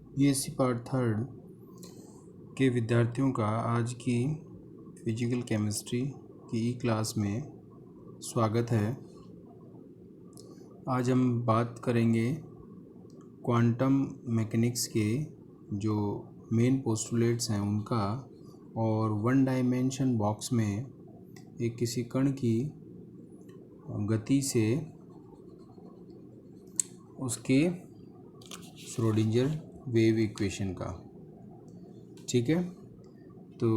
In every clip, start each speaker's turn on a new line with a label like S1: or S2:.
S1: BSc part third के विद्यार्थियों का आज की फिजिकल केमिस्ट्री की ई क्लास में स्वागत है। आज हम बात करेंगे क्वांटम मैकेनिक्स के जो मेन पोस्टुलेट्स हैं उनका, और वन डायमेंशन बॉक्स में एक किसी कण की गति से उसके श्रोडिंगर वेव इक्वेशन का। ठीक है, तो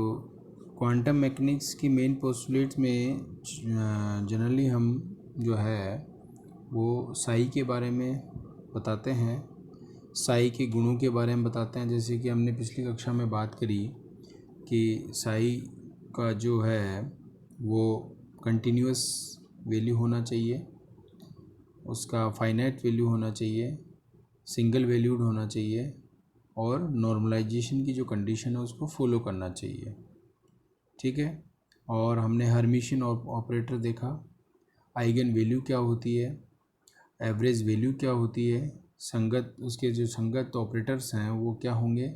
S1: क्वांटम मैकेनिक्स की मेन पोस्टुलेट्स में जनरली हम जो है वो साई के बारे में बताते हैं, साई के गुणों के बारे में बताते हैं। जैसे कि हमने पिछली कक्षा में बात करी कि साई का जो है वो कंटिन्यूअस वैल्यू होना चाहिए, उसका फाइनाइट वैल्यू होना चाहिए, सिंगल वैल्यूड होना चाहिए, और नॉर्मलाइजेशन की जो कंडीशन है उसको फॉलो करना चाहिए। ठीक है, और हमने हर्मिशियन ऑपरेटर देखा, आइगन वैल्यू क्या होती है, एवरेज वैल्यू क्या होती है, संगत उसके जो संगत ऑपरेटर्स हैं वो क्या होंगे,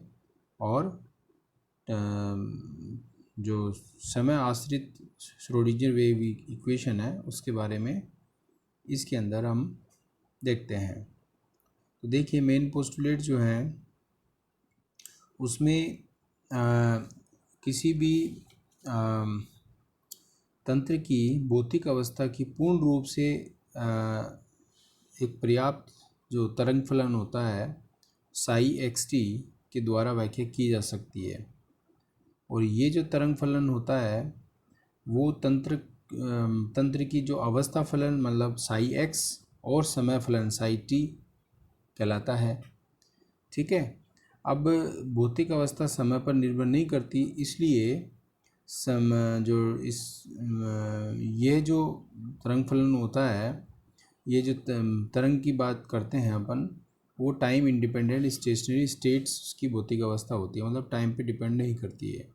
S1: और जो समय आश्रित श्रोडिंगर वेव इक्वेशन है उसके बारे में इसके अंदर हम देखते हैं। तो देखिए, मेन पोस्टुलेट जो है उसमें किसी भी तंत्र की भौतिक अवस्था की पूर्ण रूप से एक पर्याप्त जो तरंग फलन होता है साई एक्स टी के द्वारा व्याख्या की जा सकती है। और ये जो तरंग फलन होता है वो तंत्र की जो अवस्था फलन मतलब साई एक्स और समय फलन साई टी कहलाता है। ठीक है, अब भौतिक अवस्था समय पर निर्भर नहीं करती, इसलिए ये जो तरंग फलन होता है, ये जो तरंग की बात करते हैं अपन, वो टाइम इंडिपेंडेंट स्टेशनरी स्टेट्स की भौतिक अवस्था होती है, मतलब टाइम पे डिपेंड नहीं करती है।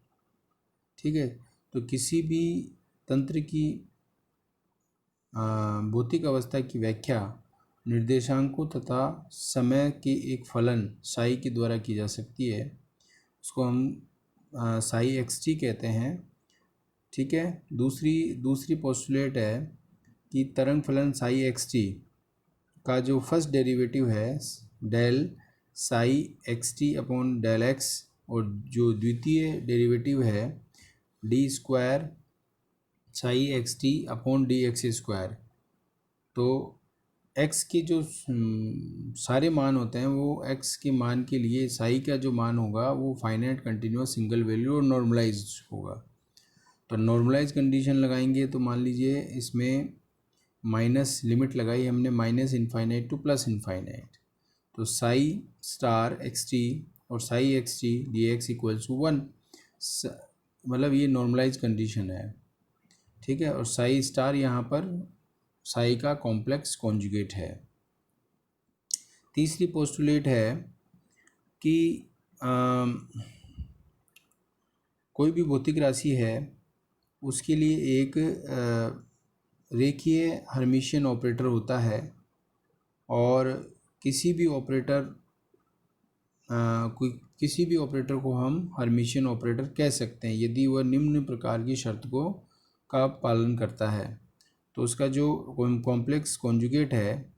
S1: ठीक है, तो किसी भी तंत्र की भौतिक अवस्था की व्याख्या निर्देशांकों तथा समय के एक फलन साई के द्वारा की जा सकती है, उसको हम साई एक्स टी कहते हैं। ठीक है, दूसरी पोस्टुलेट है कि तरंग फलन साई एक्स टी का जो फर्स्ट डेरिवेटिव है del psi x t upon del x, और जो द्वितीय डेरिवेटिव है d square psi x t upon d x square. तो x के जो सारे मान होते हैं वो x के मान के लिए साई का जो मान होगा वो फाइनाइट कंटिन्यूअस सिंगल वैल्यू और नॉर्मलाइज होगा। तो नॉर्मलाइज कंडीशन लगाएंगे तो मान लीजिए इसमें माइनस लिमिट लगाई हमने, minus infinite to plus infinite, तो साई स्टार एक्स टी और psi x t d x equals to 1, मतलब ये नॉर्मलाइज कंडीशन है। ठीक है, और साई स्टार यहाँ पर साई का कॉम्प्लेक्स कॉन्जुगेट है। तीसरी पोस्टुलेट है कि कोई भी भौतिक राशि है उसके लिए एक रेखीय हर्मिशियन ऑपरेटर होता है, और किसी भी ऑपरेटर को हम हर्मिशियन ऑपरेटर कह सकते हैं यदि वह निम्न प्रकार की शर्त का पालन करता है। तो उसका जो कॉम्प्लेक्स कॉन्जुगेट है,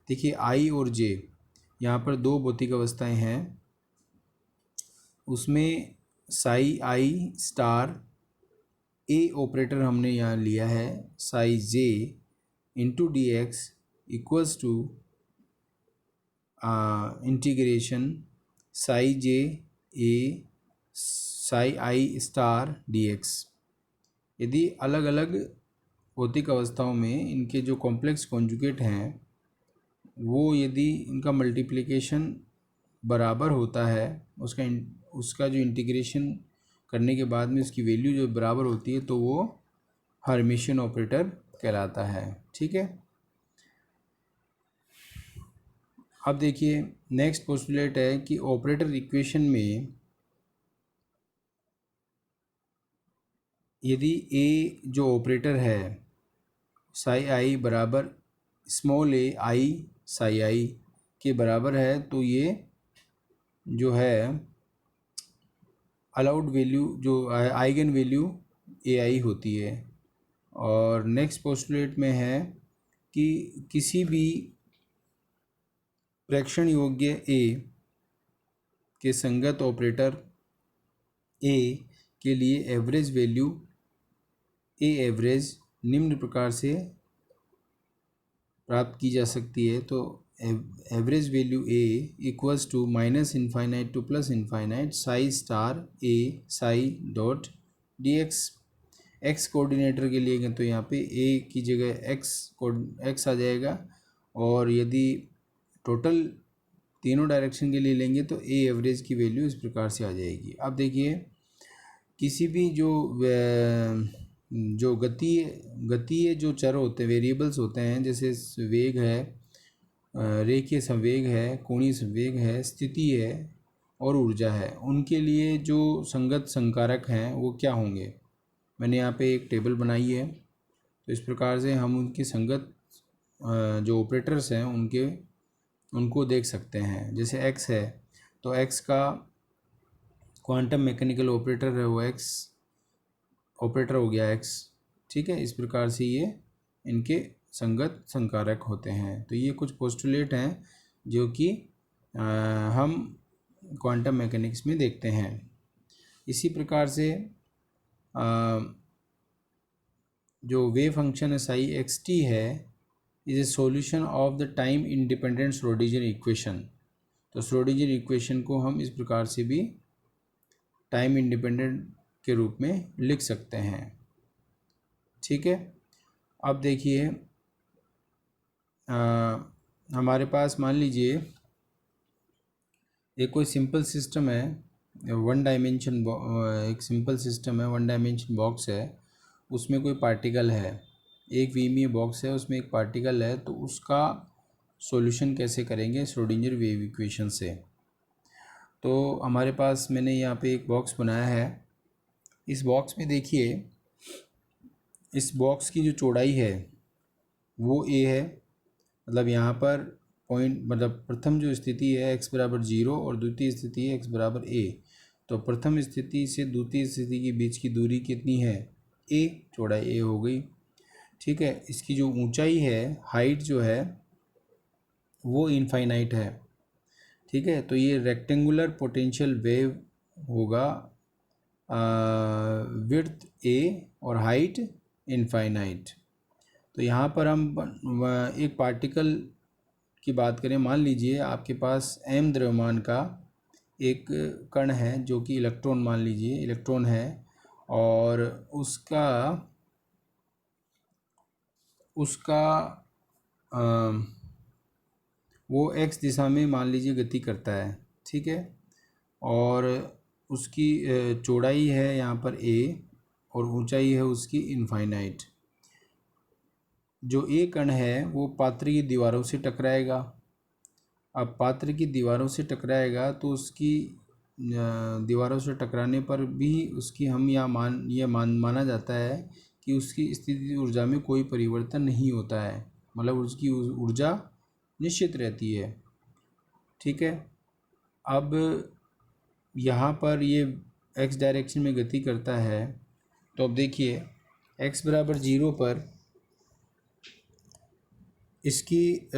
S1: देखिए आई और जे, यहाँ पर दो भौतिक अवस्थाएं हैं, उसमें psi i star a operator हमने यहाँ लिया है psi j into d x equals to integration psi j a psi i star d x. यदि अलग अलग भौतिक अवस्थाओं में इनके जो कॉम्प्लेक्स कॉन्जुगेट हैं वो यदि इनका मल्टीप्लिकेशन बराबर होता है, उसका जो इंटीग्रेशन करने के बाद में उसकी वैल्यू जो बराबर होती है, तो वो हर्मिशियन ऑपरेटर कहलाता है। ठीक है, अब देखिए नेक्स्ट पोस्टुलेट है कि ऑपरेटर इक्वेशन में यदि ए जो ऑपरेटर है साई आई बराबर स्मॉल ए आई साई आई के बराबर है, तो ये जो है अलाउड वैल्यू जो आइगन वैल्यू AI होती है। और नेक्स्ट पोस्टुलेट में है कि किसी भी प्रेक्षण योग्य A के संगत ऑपरेटर A के लिए एवरेज वैल्यू A एवरेज निम्न प्रकार से प्राप्त की जा सकती है। तो average value A equals to minus infinite to plus infinite psi star A psi dot dx। x coordinator के लिए तो यहाँ पे A की जगह x आ जाएगा, और यदि टोटल तीनों डायरेक्शन के लिए लेंगे तो A एवरेज की वैल्यू इस प्रकार से आ जाएगी। अब देखिए, किसी भी जो गतीय जो चर होते हैं, वेरिएबल्स होते हैं, जैसे वेग है, रेखीय संवेग है, कोणीय संवेग है, स्थिति है और ऊर्जा है, उनके लिए जो संगत संकारक हैं वो क्या होंगे। मैंने यहाँ पे एक टेबल बनाई है। तो इस प्रकार से हम उनकी संगत जो ऑपरेटर्स हैं उनको देख सकते हैं। जैसे x है तो x का क्वांटम मैकेनिकल ऑपरेटर है वो x ऑपरेटर हो गया x। ठीक है, इस प्रकार से ये इनके संगत संकारक होते हैं। तो ये कुछ पोस्टुलेट हैं जो कि हम क्वांटम मैकेनिक्स में देखते हैं। इसी प्रकार से जो वेव फंक्शन है साई xt है is a solution of the time independent Schrodinger equation. तो श्रोडिंगर इक्वेशन को हम इस प्रकार से भी टाइम इंडिपेंडेंट के रूप में लिख सकते हैं। ठीक है, अब देखिए हमारे पास मान लीजिए एक कोई सिंपल सिस्टम है, वन डायमेंशन एक सिंपल सिस्टम है, वन डायमेंशन बॉक्स है, उसमें कोई पार्टिकल है, एक विमीय बॉक्स है, उसमें एक पार्टिकल है। तो उसका सॉल्यूशन कैसे करेंगे श्रोडिंगर वेव इक्वेशन से। तो हमारे पास मैंने यहाँ पे एक बॉक्स बनाया है। इस बॉक्स में देखिए, इस बॉक्स की जो चौड़ाई है वो a है, मतलब यहाँ पर पॉइंट, मतलब प्रथम जो स्थिति है x बराबर 0 और द्वितीय स्थिति है x बराबर a। तो प्रथम स्थिति से द्वितीय स्थिति के बीच की दूरी कितनी है, a, चौड़ाई a हो गई। ठीक है, इसकी जो ऊंचाई है, हाइट जो है वो इनफाइनाइट है। ठीक है, तो ये रेक्टेंगुलर पोटेंशियल वेव होगा, विड्थ a और हाइट इनफाइनाइट। तो यहाँ पर हम एक पार्टिकल की बात करें, मान लीजिए आपके पास m द्रव्यमान का एक कण है जो कि इलेक्ट्रॉन, मान लीजिए इलेक्ट्रॉन है, और उसका वो x दिशा में मान लीजिए गति करता है। ठीक है, और उसकी चौड़ाई है यहाँ पर a और ऊंचाई है उसकी इनफाइनाइट। जो a कण है वो पात्र की दीवारों से टकराएगा। अब पात्र की दीवारों से टकराएगा तो उसकी दीवारों से टकराने पर भी उसकी हम माना जाता है कि उसकी स्थिति ऊर्जा में कोई परिवर्तन नहीं होता है, मतलब उसकी ऊर्जा निश्चित रहती है। ठीक है, अब यहाँ पर ये x डायरेक्शन में गति करता है। तो अब देखिए x बराबर 0 पर इसकी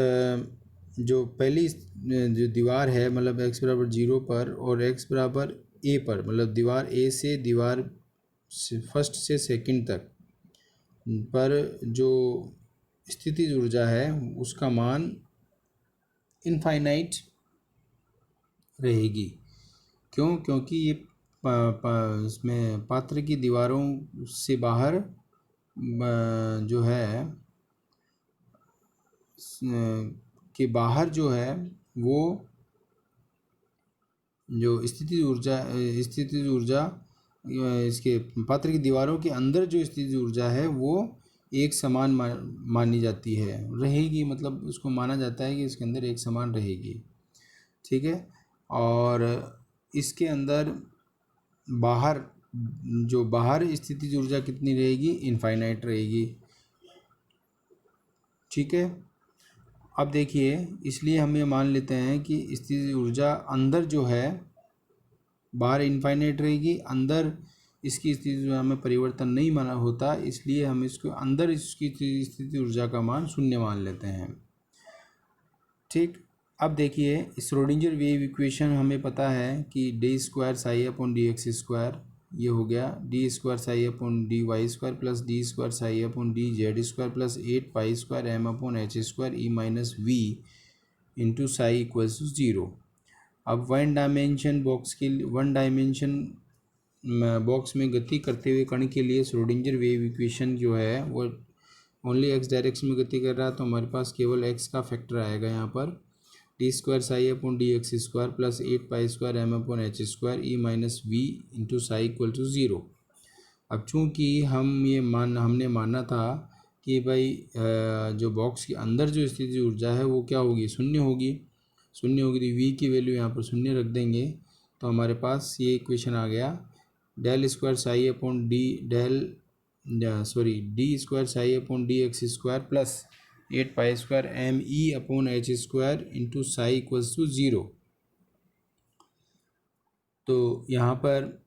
S1: जो पहली जो दीवार है, मतलब x बराबर 0 पर और x बराबर a पर, मतलब दीवार a से दीवार फर्स्ट से सेकंड तक पर जो स्थितिज ऊर्जा है उसका मान इनफाइनाइट रहेगी। क्यों? क्योंकि ये इसमें पात्र की दीवारों से बाहर जो है के बाहर जो है वो जो स्थितिज ऊर्जा इसके पात्र की दीवारों के अंदर जो स्थितिज ऊर्जा है वो एक समान मानी जाती है, रहेगी, मतलब उसको माना जाता है कि इसके अंदर एक समान रहेगी। ठीक है, और इसके अंदर बाहर स्थितिज ऊर्जा कितनी रहेगी, इनफाइनाइट रहेगी। ठीक है, अब देखिए, इसलिए हम ये मान लेते हैं कि स्थितिज ऊर्जा अंदर जो है, बाहर इनफाइनाइट रहेगी, अंदर इसकी स्थिति ऊर्जा में परिवर्तन नहीं माना होता, इसलिए हम इसको अंदर इसकी स्थिति ऊर्जा का मान शून्य मान लेते हैं। ठीक, अब देखिए श्रोडिंगर वेव इक्वेशन हमें पता है कि d square psi upon d x square, ये हो गया d square psi upon d y square plus d square psi upon d z square plus 8 pi square m upon h square E minus V into psi equals to 0। अब one dimension box में गति करते हुए कण के लिए Schrodinger wave equation जो है वो ओनली एक्स डायरेक्शन में गति कर रहा है, तो हमारे पास केवल एक्स का फैक्टर आएगा यहाँ पर, d square psi upon d x square plus 8 pi square m upon h square E minus V into psi equal to 0। अब चूँकि हमने माना था कि भाई जो बॉक्स के अंदर जो स्थिति ऊर्जा है वो क्या होगी, शून्य होगी तो वी की वैल्यू यहाँ पर शून्य रख देंगे, तो हमारे पास ये इक्वेशन आ गया, d square psi upon d square psi upon d x square plus 8 pi square m E upon h square into psi equals to 0। तो यहाँ पर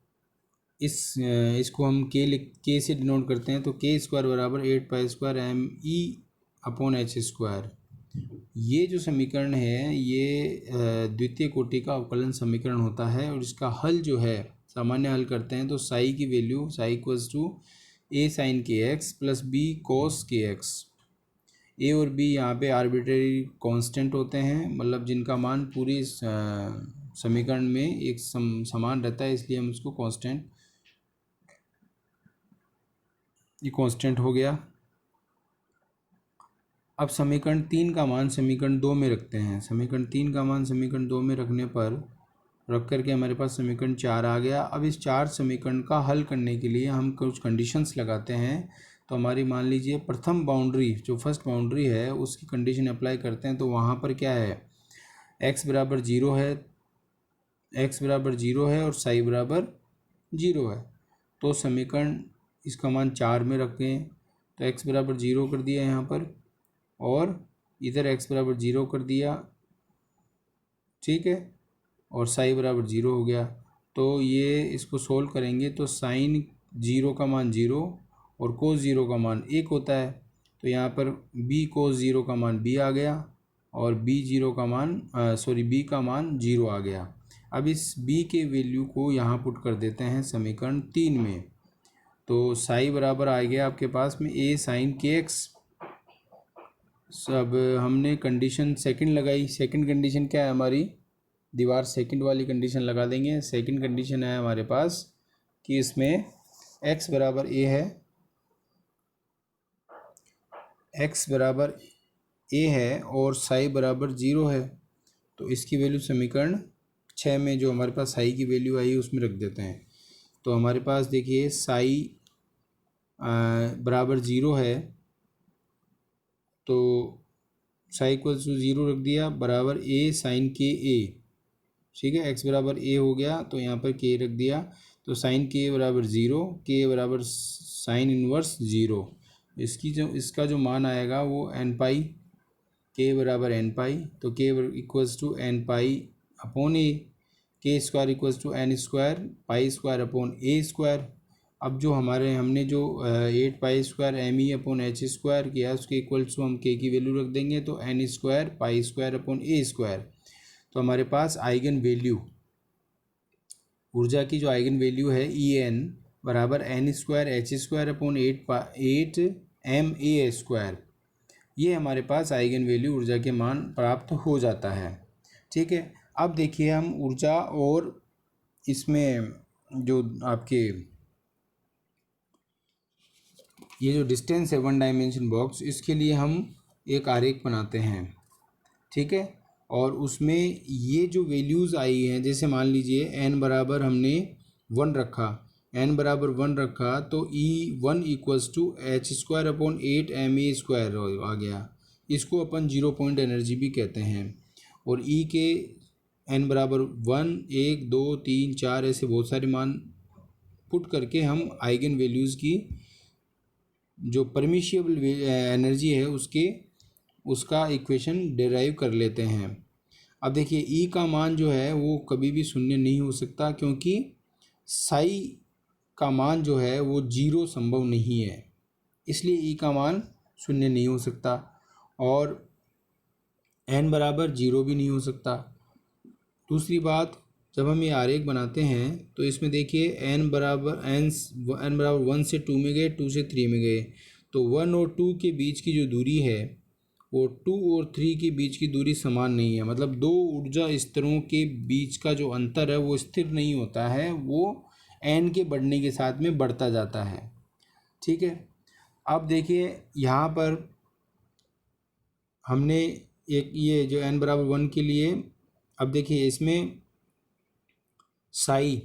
S1: इसको हम के से डिनोट करते हैं, तो के स्क्वायर बराबर 8 pi square m E upon h square. ये जो समीकरण है ये द्वितीय कोटि का अवकलन समीकरण होता है, और इसका हल जो है सामान्य हल करते हैं तो साई की value psi equals to A sine k x plus B cos k x. ए और बी यहाँ पे आर्बिट्रेरी कांस्टेंट होते हैं, मतलब जिनका मान पूरी समीकरण में एक समान रहता है, इसलिए हम उसको कांस्टेंट हो गया। अब समीकरण 3 का मान समीकरण 2 में रखते हैं, समीकरण 3 का मान समीकरण 2 में रखने पर रख करके हमारे पास समीकरण 4 आ गया। अब इस 4 समीकरण का हल करने के लिए हम कुछ कंडीशंस लगाते हैं, तो हमारी मान लीजिए प्रथम बाउंड्री जो फर्स्ट बाउंड्री है उसकी कंडीशन अप्लाई करते हैं, तो वहाँ पर क्या है, x बराबर 0 है और साई बराबर 0 है, तो समीकरण इसका मान 4 में रखें, तो x बराबर 0 कर दिया यहाँ पर और इधर x बराबर 0 कर दिया, ठीक है, और साई बराबर 0 हो गया। तो ये इसको सोल्व करेंगे तो साइन 0 का मान 0 और कोस 0 का मान 1 होता है, तो यहाँ पर b कोस 0 का मान b आ गया और b का मान 0 आ गया। अब इस b के वैल्यू को यहाँ पुट कर देते हैं समीकरण 3 में, तो साई बराबर आ गया आपके पास में a साइन के एक्स। अब हमने कंडीशन सेकंड लगाई, सेकंड कंडीशन क्या है हमारी, दीवार सेकंड वाली कंडीशन लगा देंगे। सेकंड कंडीशन है हमारे पास कि इसमें x बराबर a है और साई बराबर 0 है, तो इसकी वैल्यू समीकरण 6 में जो हमारे पास साई की वैल्यू आई उसमें रख देते हैं। तो हमारे पास देखिए साई बराबर 0 है, तो साई इक्वल्स टू 0 रख दिया, बराबर a साइन के ए, ठीक है, x बराबर a हो गया तो यहाँ पर k रख दिया, तो साइन के बराबर 0, k बराबर साइन इनवर्स 0। इसका जो मान आएगा वो n पाई, k बराबर n पाई, तो k equals to n pi upon a, k square equals to n square pi square upon a square. अब जो हमने जो 8 pi square m E upon h square किया उसके इक्वल्स टू हम k की वैल्यू रख देंगे, तो n square pi square upon a square. तो हमारे पास आइगन वैल्यू ऊर्जा की जो आइगन वैल्यू है En बराबर n square h square upon 8 m a square, ये हमारे पास आइगन वैल्यू ऊर्जा के मान प्राप्त हो जाता है। ठीक है, अब देखिए हम ऊर्जा और इसमें जो आपके ये जो डिस्टेंस है वन डायमेंशन बॉक्स, इसके लिए हम एक आरेख बनाते हैं, ठीक है, और उसमें ये जो वैल्यूज़ आई हैं, जैसे मान लीजिए n बराबर हमने 1 रखा, तो E1 equals to h square upon 8 m a square आ गया, इसको अपन 0 पॉइंट एनर्जी भी कहते हैं। और E के n बराबर 1, 1, 2, 3, 4 ऐसे बहुत सारे मान पुट करके हम आइगन वैल्यूज़ की जो परमिशिएबल एनर्जी है उसके उसका इक्वेशन डिराइव कर लेते हैं। अब देखिए ई का मान जो है वो कभी भी शून्य नहीं हो सकता, क्योंकि साई का मान जो है वो जीरो संभव नहीं है, इसलिए ई का मान शून्य नहीं हो सकता, और एन बराबर जीरो भी नहीं हो सकता। दूसरी बात, जब हम ये आरेख बनाते हैं तो इसमें देखिए एन बराबर 1 से 2 में गए, 2 से 3 में गए, तो 1 और 2 के बीच की जो दूरी है वो 2 और 3 के बीच की दूरी समान नहीं है। मतलब दो ऊर्जा स्तरों के बीच का जो अंतर है वो स्थिर नहीं होता है, वो एन के बढ़ने के साथ में बढ़ता जाता है। ठीक है, अब देखिए यहाँ पर हमने एक ये जो एन बराबर 1 के लिए, अब देखिए इसमें साई,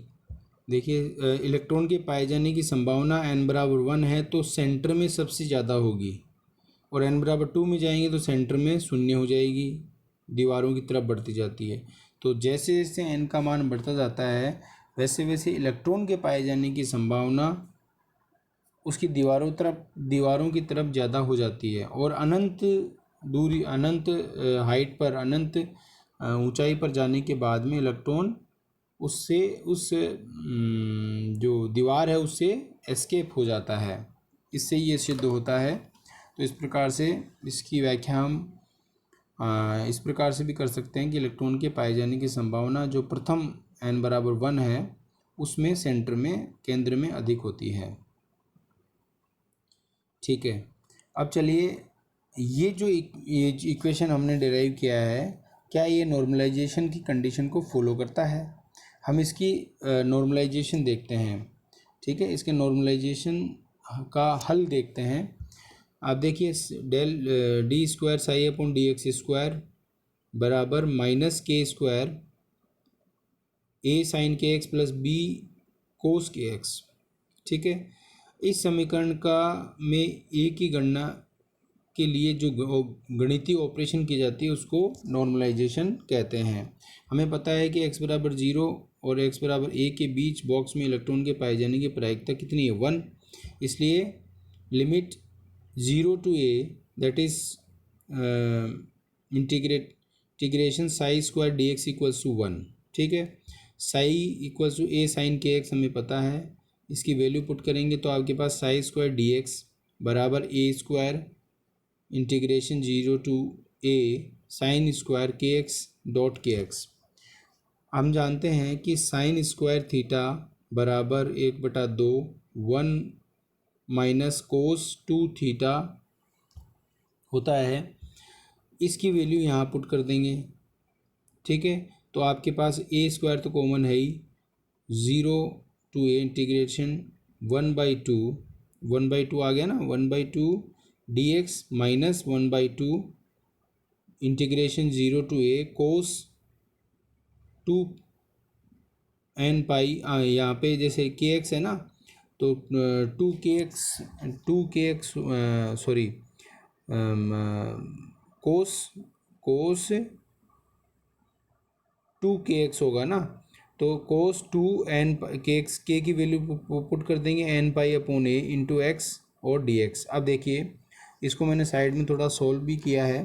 S1: देखिए इलेक्ट्रॉन के पाए जाने की संभावना एन बराबर 1 है तो सेंटर में सबसे ज़्यादा होगी, और एन बराबर 2 में जाएंगे तो सेंटर में शून्य हो जाएगी, दीवारों की तरफ बढ़ती जाती है। तो जैसे जैसे एन का मान बढ़ता जाता है वैसे वैसे इलेक्ट्रॉन के पाए जाने की संभावना उसकी दीवारों की तरफ ज़्यादा हो जाती है, और अनंत दूरी, अनंत हाइट पर, अनंत ऊंचाई पर जाने के बाद में इलेक्ट्रॉन उससे उस जो दीवार है उससे एस्केप हो जाता है। इससे ये सिद्ध होता है। तो इस प्रकार से इसकी व्याख्या हम इस प्रकार से भी कर सकते हैं कि इलेक्ट्रॉन के पाए जाने की संभावना जो प्रथम n बराबर 1 है उसमें सेंटर में, केंद्र में अधिक होती है। ठीक है, अब चलिए ये जो इक्वेशन हमने डिराइव किया है, क्या ये नॉर्मलाइजेशन की कंडीशन को फॉलो करता है? हम इसकी नॉर्मलाइजेशन देखते हैं। ठीक है, इसके नॉर्मलाइजेशन का हल देखते हैं। आप देखिए del d square psi upon d x square बराबर minus k square A sine k x plus B cos k x. ठीक है, इस समीकरण का में ए की गणना के लिए जो गणितीय ऑपरेशन की जाती है उसको नॉर्मलाइजेशन कहते हैं। हमें पता है कि x बराबर 0 और x बराबर a के बीच बॉक्स में इलेक्ट्रॉन के पाए जाने की प्रायिकता कितनी है? 1। इसलिए limit 0 to a that is integration psi square d x equals to 1। ठीक है, psi equals to a sine k x हमें पता है, इसकी वैल्यू पुट करेंगे तो आपके पास साई स्क्वायर डी एक्स बराबर a square integration 0 to a sine square k x dot k x. हम जानते हैं कि साइन स्क्वायर थीटा बराबर 1/2 1 माइनस कोस 2 थीटा होता है। इसकी वैल्यू यहाँ पुट कर देंगे। ठीक है, तो आपके पास a स्क्वायर तो कॉमन है ही, 0 टू a इंटीग्रेशन 1/2 आ गया ना, 1/2 dx minus 1/2 integration 0 to a cos 2 n pi, यहाँ पे जैसे के एक्स है ना तो 2 के एक्स सॉरी कोस 2 kx होगा ना, तो कोस 2n kx, के की वैल्यू पुट कर देंगे n pi upon a into x और dx। अब देखिए इसको मैंने साइड में थोड़ा सोल्व भी किया है,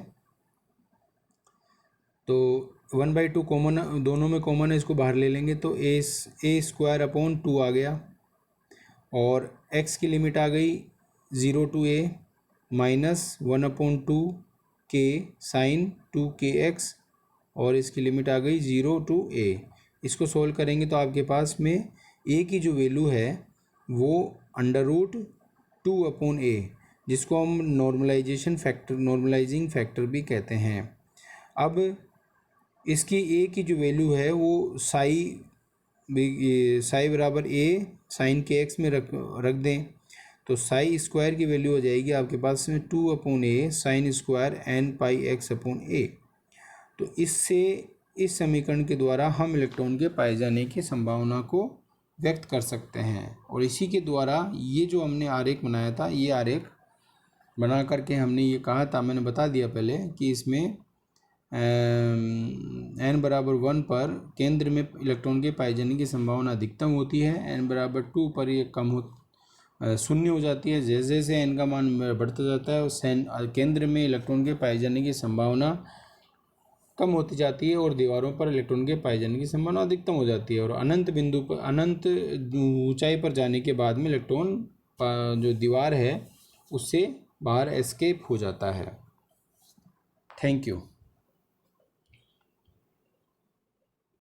S1: तो 1/2 कॉमन, दोनों में कॉमन है, इसको बाहर ले लेंगे तो a स्क्वायर अपॉन 2 आ गया, और x की लिमिट आ गई 0 टू a माइनस 1/2 के साइन 2kx, और इसकी लिमिट आ गई 0 टू a। इसको सोल्व करेंगे तो आपके पास में a की जो वैल्यू है वो √2/a, जिसको हम नॉर्मलाइजिंग फैक्टर भी कहते हैं। अब इसकी a की जो वैल्यू है वो साई बराबर a साइन के एक्स में रख दें, तो साई स्क्वायर की वैल्यू हो जाएगी आपके पास में 2/a sine square n pi x upon a। तो इससे, इस समीकरण के द्वारा हम इलेक्ट्रॉन के पाए जाने की संभावना को व्यक्त कर सकते हैं। और इसी के द्वारा ये जो हमने आरेख बनाया था, ये आरेख बना करके हमने ये कहा था, मैंने बता दिया पहले कि इसमें n बराबर 1 पर केंद्र में इलेक्ट्रॉन के पाए जाने की संभावना अधिकतम होती है, n बराबर 2 पर ये कम शून्य हो जाती है। जैसे जैसे n का मान बढ़ता जाता है उस केंद्र में इलेक्ट्रॉन के पाए जाने की संभावना कम होती जाती है और दीवारों पर इलेक्ट्रॉन के पाए जाने की संभावना अधिकतम हो जाती है। और अनंत बिंदु पर, अनंत ऊंचाई पर जाने के बाद में इलेक्ट्रॉन जो दीवार है उससे बाहर एस्केप हो जाता है। Thank you.